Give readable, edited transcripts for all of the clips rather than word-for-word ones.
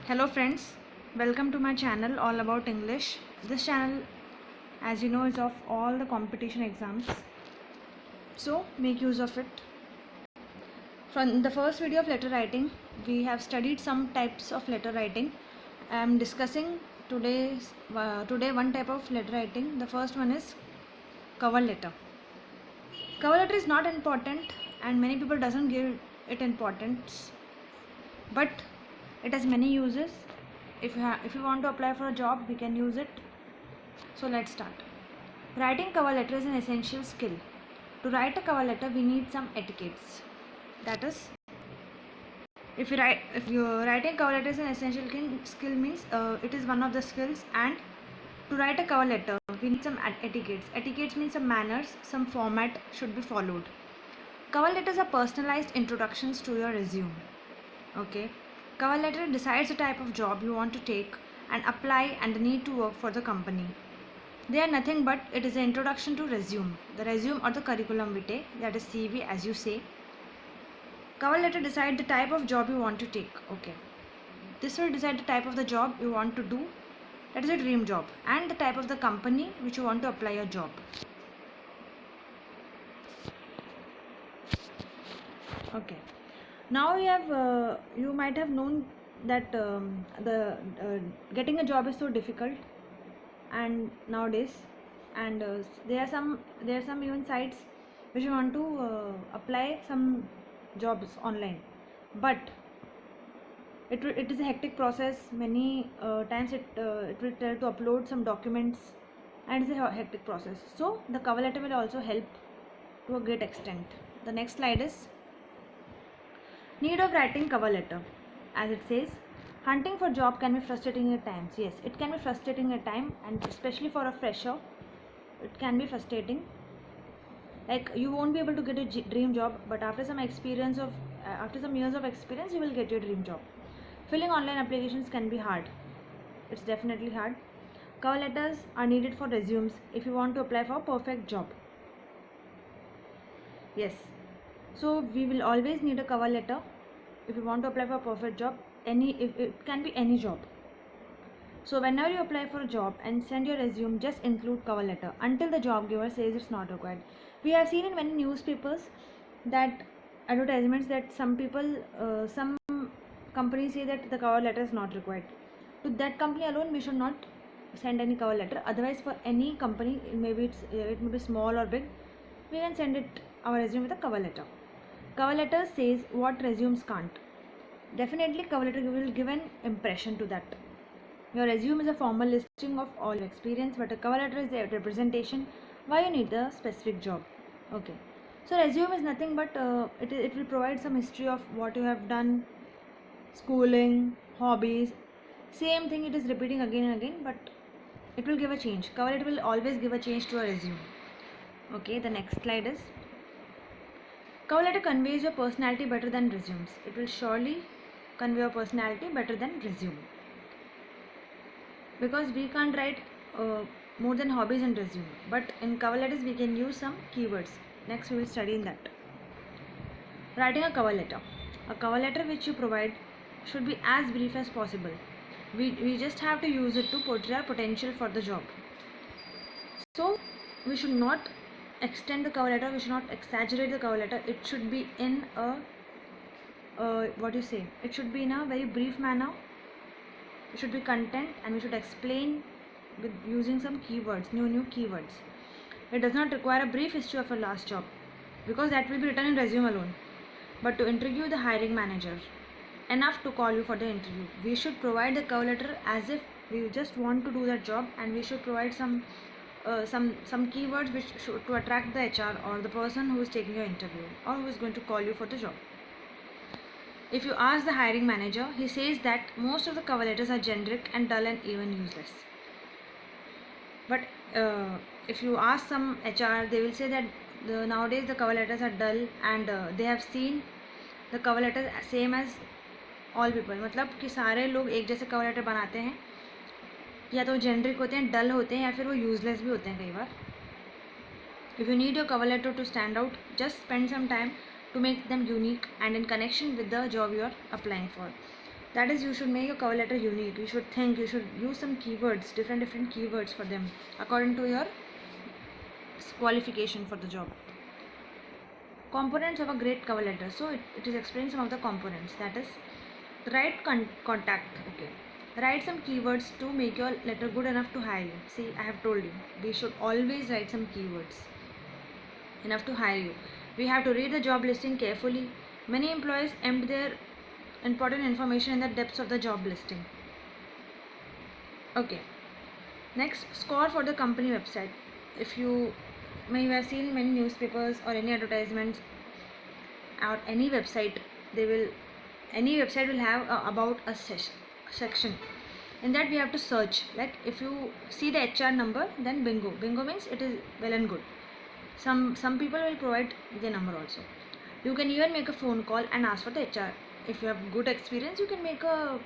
Hello friends, welcome to my channel all about English. This channel, as you know, is of all the competition exams, so make use of it. From the first video of letter writing, we have studied some types of letter writing. I am discussing today one type of letter writing. The first one is cover letter. Cover letter is not important and many people doesn't give it importance, but it has many uses. If you want to apply for a job, we can use it. So let's start. Writing cover letter is an essential skill. To write a cover letter, we need some etiquettes. That is, if you're writing cover letter is an essential skill means it is one of the skills. And to write a cover letter, we need some etiquettes. Etiquettes means some manners, some format should be followed. Cover letters are personalized introductions to your resume. Okay. Cover letter decides the type of job you want to take and apply and the need to work for the company. They are nothing but it is an introduction to resume. The resume or the curriculum vitae, that is CV as you say. Cover letter decide the type of job you want to take. Okay. This will decide the type of the job you want to do. That is a dream job, and the type of the company which you want to apply your job. Okay. Now you might have known that the getting a job is so difficult, and nowadays, and there are some even sites which you want to apply some jobs online, but it is a hectic process. Many times it will tell to upload some documents, and it's a hectic process. So the cover letter will also help to a great extent. The next slide is need of writing cover letter. As it says, hunting for job can be frustrating at times. Yes, it can be frustrating at times, and especially for a fresher, it can be frustrating. Like you won't be able to get a dream job, but after some years of experience, you will get your dream job. Filling online applications can be hard. It's definitely hard. Cover letters are needed for resumes if you want to apply for a perfect job. Yes. So we will always need a cover letter if you want to apply for a perfect job. It can be any job. So whenever you apply for a job and send your resume, just include cover letter until the job giver says it's not required. We have seen in many newspapers that advertisements that some companies say that the cover letter is not required. To that company alone, we should not send any cover letter. Otherwise, for any company, maybe it may be small or big, we can send our resume with a cover letter. Cover letter says what resumes can't. Definitely, cover letter will give an impression to that. Your resume is a formal listing of all your experience, but a cover letter is a representation why you need the specific job. Okay. So resume is nothing but it will provide some history of what you have done, schooling, hobbies. Same thing it is repeating again and again, but it will give a change. Cover letter will always give a change to a resume. Okay. The next slide is cover letter conveys your personality better than resumes. It will surely convey your personality better than resume. Because we can't write more than hobbies in resume, but in cover letters we can use some keywords. Next we will study in that. Writing a cover letter which you provide should be as brief as possible. We just have to use it to portray our potential for the job. So we should not extend the cover letter, we should not exaggerate the cover letter. It should be in a it should be in a very brief manner. It should be content, and we should explain with using some keywords, new keywords. It does not require a brief history of a last job, because that will be written in resume alone. But to interview the hiring manager, enough to call you for the interview. We should provide the cover letter as if we just want to do that job, and we should provide some keywords which should to attract the HR or the person who is taking your interview or who is going to call you for the job. If you ask the hiring manager, he says that most of the cover letters are generic and dull and even useless. But if you ask some HR, they will say that nowadays the cover letters are dull, and they have seen the cover letters same as all people. मतलब कि सारे लोग एक जैसे cover letter बनाते हैं, या तो generic होते हैं, dull होते हैं, या फिर वो useless भी होते हैं कई बार. If you need your cover letter to stand out, just spend some time to make them unique and in connection with the job you are applying for. That is, you should make your cover letter unique. You should think, you should use some keywords, different keywords for them according to your qualification for the job. Components of a great cover letter. So it is explaining some of the components. That is, write contact. Okay, write some keywords to make your letter good enough to hire you. See, I have told you, we should always write some keywords enough to hire you. We have to read the job listing carefully. Many employees embed their important information in the depths of the job listing. Okay, next, score for the company website. If you may have seen many newspapers or any advertisements or any website, any website will have about a section. In that we have to search. Like if you see the HR number, then bingo means it is well and good. Some people will provide the number also. You can even make a phone call and ask for the HR. If you have good experience, you can make a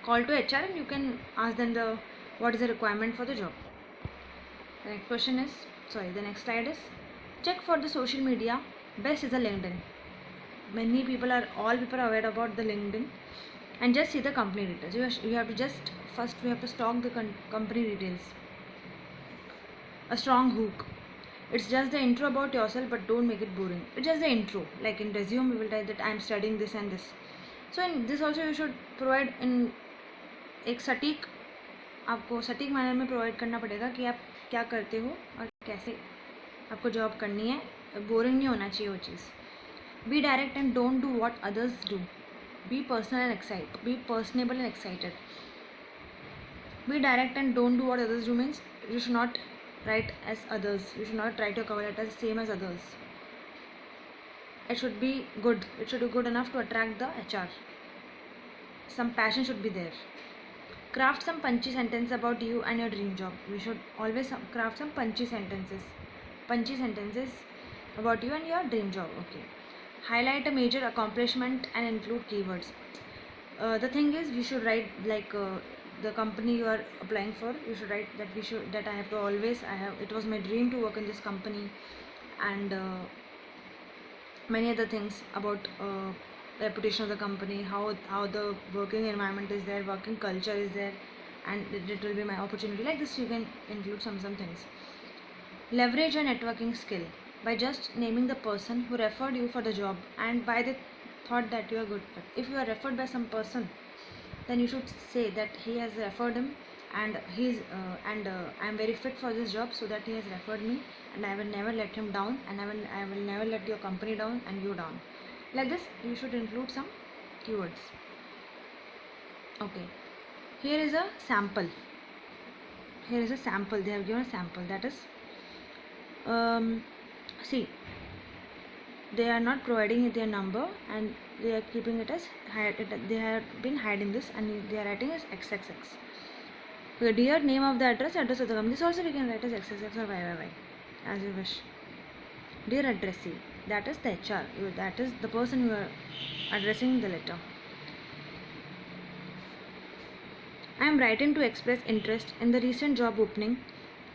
call to HR and you can ask them what is the requirement for the job. The next question is, the next slide is, check for the social media. Best is the LinkedIn. All people are aware about the LinkedIn, and just see the company details. You have to just first we have to stock the company details. A strong hook. It's just the intro about yourself, but don't make it boring. It's just the intro. Like in resume, we will type that I am studying this and this. So in this also you should provide in एक सटीक, आपको सटीक manner में provide करना पड़ेगा कि आप क्या करते हो और कैसे आपको जॉब करनी है. बोरिंग नहीं होना चाहिए वो चीज़. Be direct and don't do what others do. Be personal and excite. Be personable and excited. Be direct and don't do what others do means you should not write as others. You should not write your cover letter the same as others. It should be good. It should be good enough to attract the HR. Some passion should be there. Craft some punchy sentence about you and your dream job. We should always craft some punchy sentences about you and your dream job. Okay. Highlight a major accomplishment and include keywords. The thing is, we should write like the company you are applying for. You should write that it was my dream to work in this company, and many other things about reputation of the company, how the working environment is there, working culture is there, and it will be my opportunity. Like this, you can include some things. Leverage your networking skill by just naming the person who referred you for the job and why they thought that you are good fit. If you are referred by some person, then you should say that he has referred him, and I am very fit for this job, so that he has referred me, and I will never let him down, and I will never let your company down and you down. Like this, you should include some keywords. Okay, here is a sample. They have given a sample. That is, see, they are not providing their number, and they are keeping it as they have been hiding this, and they are writing as XXX. Okay, dear, name of the address of the company. This also we can write as XXX or YYY, as you wish. Dear addressee, that is the HR. That is the person you are addressing the letter. I am writing to express interest in the recent job opening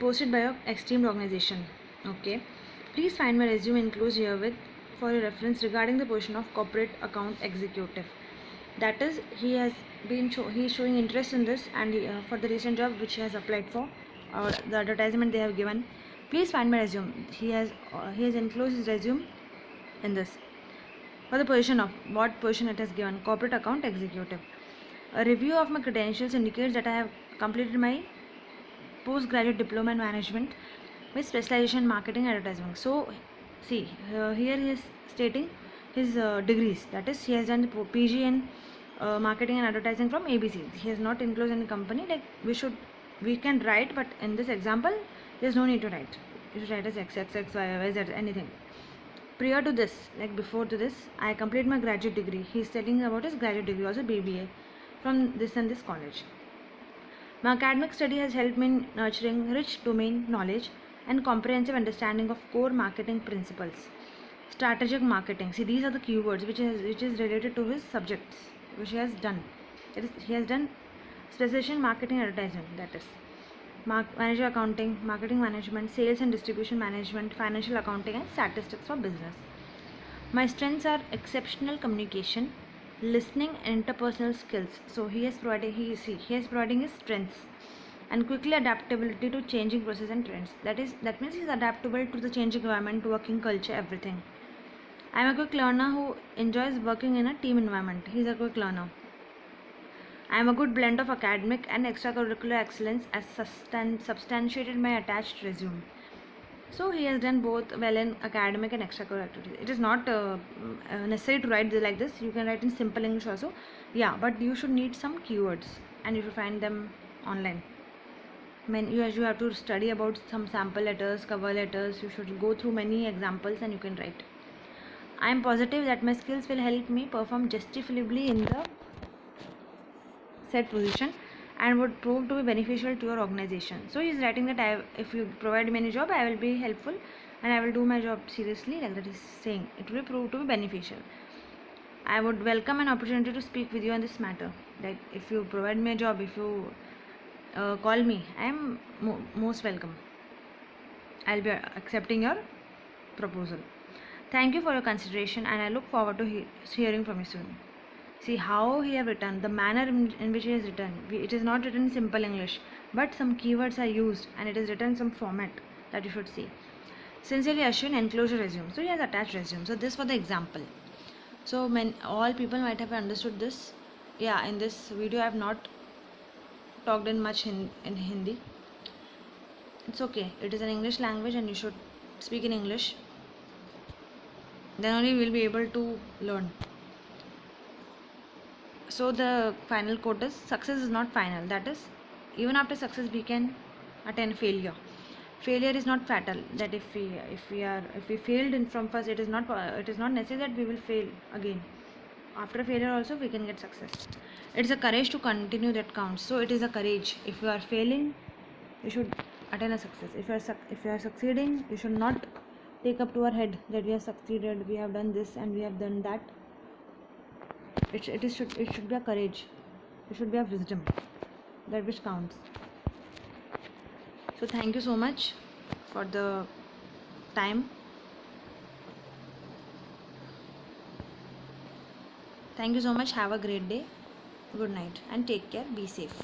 posted by your esteemed organization. Okay, please find my resume enclosed herewith for your reference regarding the position of corporate account executive. That is, he is showing interest in this, and for the recent job which he has applied for, or the advertisement they have given. Please find my resume. He has enclosed his resume in this for the position of what position it has given, corporate account executive. A review of my credentials indicates that I have completed my postgraduate diploma in management with specialization in marketing and advertising. So, see, here he is stating his degrees. That is, he has done the PG in marketing and advertising from ABC. He has not enclosed any company. Like we can write, but in this example, there is no need to write. You should write as XXX, YYZ, anything. Prior to this, like before to this, I completed my graduate degree. He is telling about his graduate degree, also BBA, from this and this college. My academic study has helped me in nurturing rich domain knowledge and comprehensive understanding of core marketing principles. Strategic marketing. See, these are the keywords which is related to his subjects, which he has done. He has done specialization in marketing and advertising. That is, manager accounting, marketing management, sales and distribution management, financial accounting, and statistics for business. My strengths are exceptional communication, listening, interpersonal skills. So he is providing his strengths and quickly adaptability to changing process and trends. That means he's adaptable to the changing environment, working culture, everything. I'm a quick learner who enjoys working in a team environment. He's a quick learner. I am a good blend of academic and extracurricular excellence as substantiated my attached resume. So he has done both well in academic and extracurricular activities. It is not necessary to write like this. You can write in simple English also. Yeah, but you should need some keywords and you should find them online. You have to study about some sample letters, cover letters. You should go through many examples and you can write. I am positive that my skills will help me perform justifiably in the said position and would prove to be beneficial to your organization. So he is writing that if you provide me any job, I will be helpful and I will do my job seriously, like that is saying. It will prove to be beneficial. I would welcome an opportunity to speak with you on this matter. Like if you provide me a job, if you call me, I am most welcome. I'll be accepting your proposal. Thank you for your consideration and I look forward to hearing from you soon. See how he have written, the manner in which he has written. It is not written in simple English, but some keywords are used and it is written in some format that you should see. Sincerely Ashwin, enclosure resume. So he has attached resume. So this for the example. So all people might have understood this. Yeah, in this video I have not talked in much in Hindi. It's okay. It is an English language and you should speak in English. Then only we will be able to learn. So the final quote is, success is not final. That is, even after success we can attain failure. Failure is not fatal. That if we failed from first, it is not necessary that we will fail again. After failure also we can get success. It's a courage to continue that counts. So it is a courage. If you are failing, you should attain a success. If you are succeeding, you should not take up to our head that we have succeeded, we have done this and we have done that. It should be a courage. It should be a wisdom, that which counts. So thank you so much for the time. Thank you so much. Have a great day. Good night and take care. Be safe.